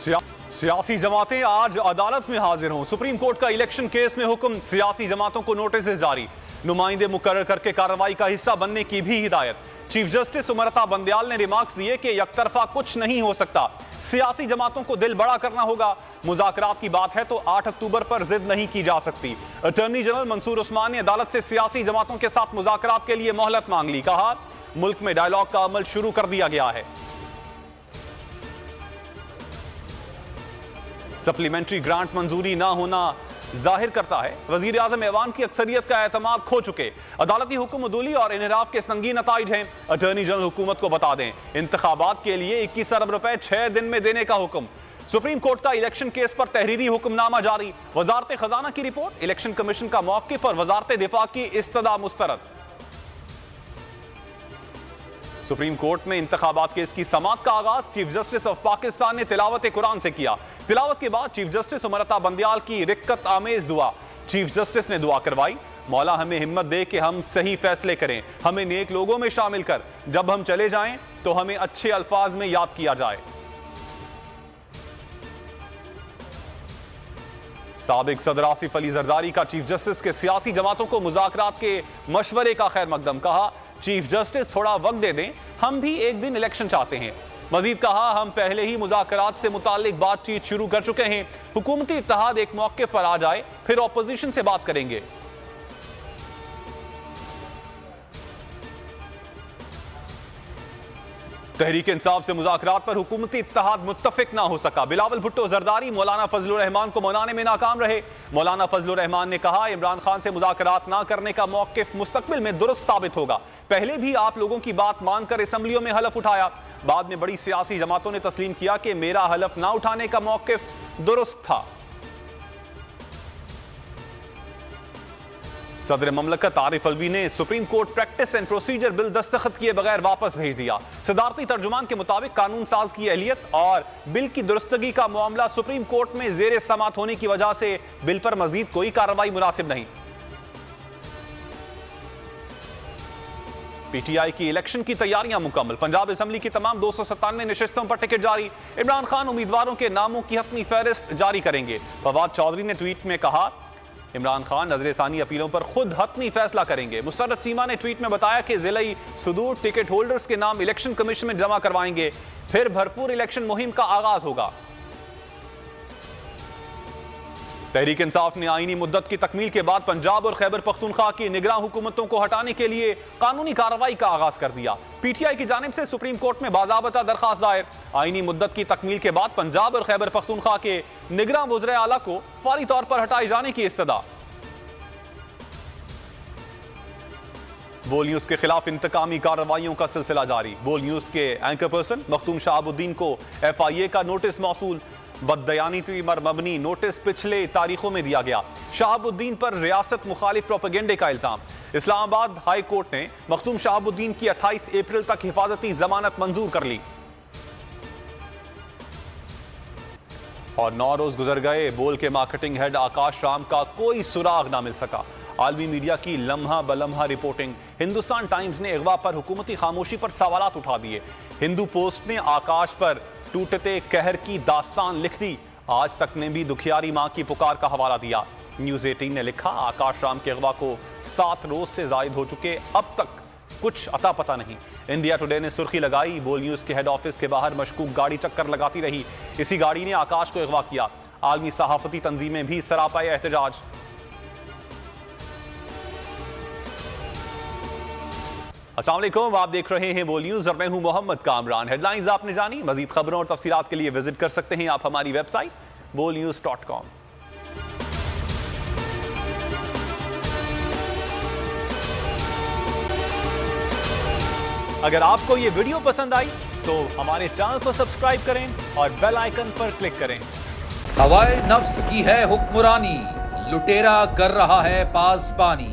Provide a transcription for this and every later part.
सियासी जमातें आज अदालत में हाजिर हों। सुप्रीम कोर्ट का इलेक्शन केस में हुक्म, सियासी जमातों को नोटिस जारी, नुमाइंदे मुकर्रर करके कार्रवाई का हिस्सा बनने की भी हिदायत। चीफ जस्टिस उमरता बंदयाल ने रिमार्क्स दिए कि यकतरफा कुछ नहीं हो सकता, सियासी जमातों को दिल बड़ा करना होगा। मुज़ाकरात की बात है तो 8 अक्टूबर पर जिद नहीं की जा सकती। अटॉर्नी जनरल मंसूर उस्मान ने अदालत से सियासी जमातों के साथ मुज़ाकरात के लिए मोहलत मांग ली। कहा, मुल्क में डायलॉग का अमल शुरू कर दिया गया है। सप्लीमेंट्री ग्रांट मंजूरी ना होना जाहिर करता है वजीर आजम ऐवान की अक्सरियत का एतमाद खो चुके। अदालती हुक्म अदूली और इनहराफ के संगीन नताइज हैं। अटॉर्नी जनरल हुकूमत को बता दें, इंतखाबात के लिए 21 अरब रुपए 6 दिन में देने का हुक्म। सुप्रीम कोर्ट का इलेक्शन केस पर तहरीरी हुक्मनामा जारी। वजारत खजाना की रिपोर्ट, इलेक्शन कमीशन का मौके पर वजारत दिफा की इस्तदा मुस्तरद। सुप्रीम कोर्ट में इंतखाबात केस की समाअत का आगाज चीफ जस्टिस ऑफ पाकिस्तान ने तिलावत कुरान से किया। तिलावत के बाद चीफ जस्टिस उमरता बंदयाल की रिक्कत आमेज दुआ। चीफ जस्टिस ने दुआ करवाई, मौला हमें हिम्मत दे कि हम सही फैसले करें, हमें नेक लोगों में शामिल कर, जब हम चले जाएं तो हमें अच्छे अल्फाज में याद किया जाए। साबिक सदर आसिफ अली जरदारी का चीफ जस्टिस के सियासी जमातों को मुज़ाकरात के मशवरे का खैर मकदम। कहा, चीफ जस्टिस थोड़ा वक्त दे दें, हम भी एक दिन इलेक्शन चाहते हैं। मजीद कहा, हम पहले ही मुज़ाकरात से मुताल्लिक बातचीत शुरू कर चुके हैं, हुकूमती इत्तेहाद एक मौके पर आ जाए फिर ऑपोजिशन से बात करेंगे। तहरीक इंसाफ से मुज़ाकरात पर हुकूमती इत्तेहाद मुत्तफिक ना हो सका। बिलावल भुट्टो जरदारी मौलाना फजलुर रहमान को मनाने में नाकाम रहे। मौलाना फजलुर रहमान ने कहा, इमरान खान से मुज़ाकरात ना करने का मौक़िफ़ मुस्तक़बिल में दुरुस्त साबित होगा। पहले भी आप लोगों की बात मानकर असम्बलियों में हलफ उठाया, बाद में बड़ी सियासी जमातों ने तस्लीम किया कि मेरा हलफ ना उठाने का मौक़िफ़ दुरुस्त था। सदर ममलकत आरिफ अलवी ने supreme court practice and procedure bill दस्तखत किए बगैर वापस भेज दिया। सदारती तर्जुमान के मुताबिक कानून साज की अहलियत और बिल की दुरुस्तगी का मामला सुप्रीम कोर्ट में जेर समात होने की वजह से बिल पर मजीद कोई कार्रवाई मुनासिब नहीं। पीटीआई की इलेक्शन की तैयारियां मुकम्मल। पंजाब असेंबली की तमाम 297 नशिस्तों पर टिकट जारी। इमरान खान उम्मीदवारों के नामों की हतमी फहरिस्त जारी करेंगे। फवाद चौधरी ने ट्वीट में कहा, इमरान खान नजरसानी अपीलों पर खुद हतमी फैसला करेंगे। मुसर्रत चीमा ने ट्वीट में बताया कि जिले सुदूर टिकट होल्डर्स के नाम इलेक्शन कमीशन में जमा करवाएंगे, फिर भरपूर इलेक्शन मुहिम का आगाज होगा। तहरीक इंसाफ ने आईनी मुद्दत की तकमील के बाद पंजाब और खैबर पख्तूनख्वा की निगरान हुकूमतों को हटाने के लिए कानूनी कार्रवाई का आगाज कर दिया। पीटीआई की जानिब से सुप्रीम कोर्ट में बाज़ाबता दरखास्त दायर। आईनी मुद्दत की तकमील के बाद पंजाब और खैबर पख्तूनख्वा के निगरान वज़ीर आला को फौरी तौर पर हटाए जाने की इस्तदा। बोल न्यूज के खिलाफ इंतकामी कार्रवाइयों का सिलसिला जारी। बोल न्यूज के एंकर पर्सन मखदूम शहाबुद्दीन को FIA का नोटिस मौसूल। बददयानी पर मबनी नोटिस पिछले तारीखों में दिया गया। शहाबुद्दीन पर रियासत मुखालिफ प्रोपेगेंडे का इल्जाम। इस्लामाबाद हाई कोर्ट ने मखदूम शहाबुद्दीन की 28 अप्रैल तक हिफाजती जमानत मंजूर कर ली। और 9 रोज गुजर गए, बोल के मार्केटिंग हेड आकाश राम का कोई सुराग ना मिल सका। आलमी मीडिया की लम्हा बलम्हा रिपोर्टिंग। हिंदुस्तान टाइम्स ने अगवा पर हुकूमती खामोशी पर सवालात उठा दिए। हिंदू पोस्ट ने आकाश पर टूटते कहर की दास्तान लिख दी। आज तक ने भी दुखियारी मां की पुकार का हवाला दिया। न्यूज 18 ने लिखा, आकाश राम के अगवा को 7 रोज से जायद हो चुके, अब तक कुछ अता पता नहीं। इंडिया टुडे ने सुर्खी लगाई, बोल न्यूज के हेड ऑफिस के बाहर मशकूक गाड़ी चक्कर लगाती रही, इसी गाड़ी ने आकाश को अगवा किया। आलमी सहाफती तंजीमें भी सरापाए एहतजाज। अस्सलाम वालेकुम, आप देख रहे हैं बोल न्यूज और मैं हूं मोहम्मद कामरान। हेडलाइंस आपने जानी, मजीद खबरों और तफसीलात के लिए विजिट कर सकते हैं आप हमारी वेबसाइट bolnews.com। अगर आपको ये वीडियो पसंद आई तो हमारे चैनल को सब्सक्राइब करें और बेल आइकन पर क्लिक करें। हवाए नफ्स की है हुक्मरानी, लुटेरा कर रहा है पासबानी।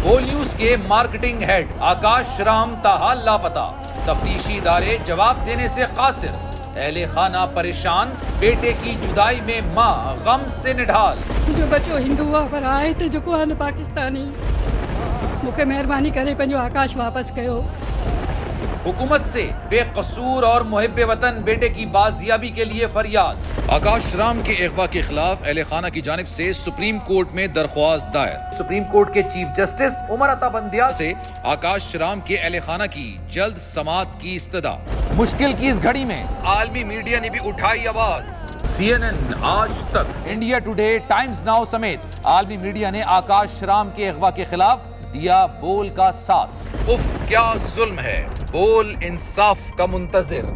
बोल न्यूज के मार्केटिंग हेड आकाश राम ताहा लापता, तफ्तीशी इदारे जवाब देने से कासिर। अहले खाना परेशान, बेटे की जुदाई में माँ गम से निढाल। जो बच्चो हिंदू पर आए थे, जो आहिनि पाकिस्तानी, मूंखे महिरबानी करे पंहिंजो आकाश वापस कयो। हुकूमत से बेकसूर और मुहिब्बे वतन बेटे की बाजियाबी के लिए फरियाद। आकाश राम के अगवा के खिलाफ अहले खाना की जानिब से सुप्रीम कोर्ट में दरख्वास्त दायर। सुप्रीम कोर्ट के चीफ जस्टिस उमर अता बंदियाल से आकाश राम के अहले खाना की जल्द समाअत की इस्तदा। मुश्किल की इस घड़ी में आलमी मीडिया ने भी उठाई आवाज। CNN, आज तक, इंडिया टुडे, टाइम्स नाउ समेत आलमी मीडिया ने आकाश राम के अगवा के खिलाफ दिया बोल का साथ। उफ क्या जुल्म है, बोल इंसाफ का मुंतजिर।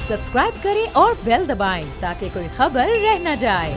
सब्सक्राइब करें और बेल दबाएं ताकि कोई खबर रह न जाए।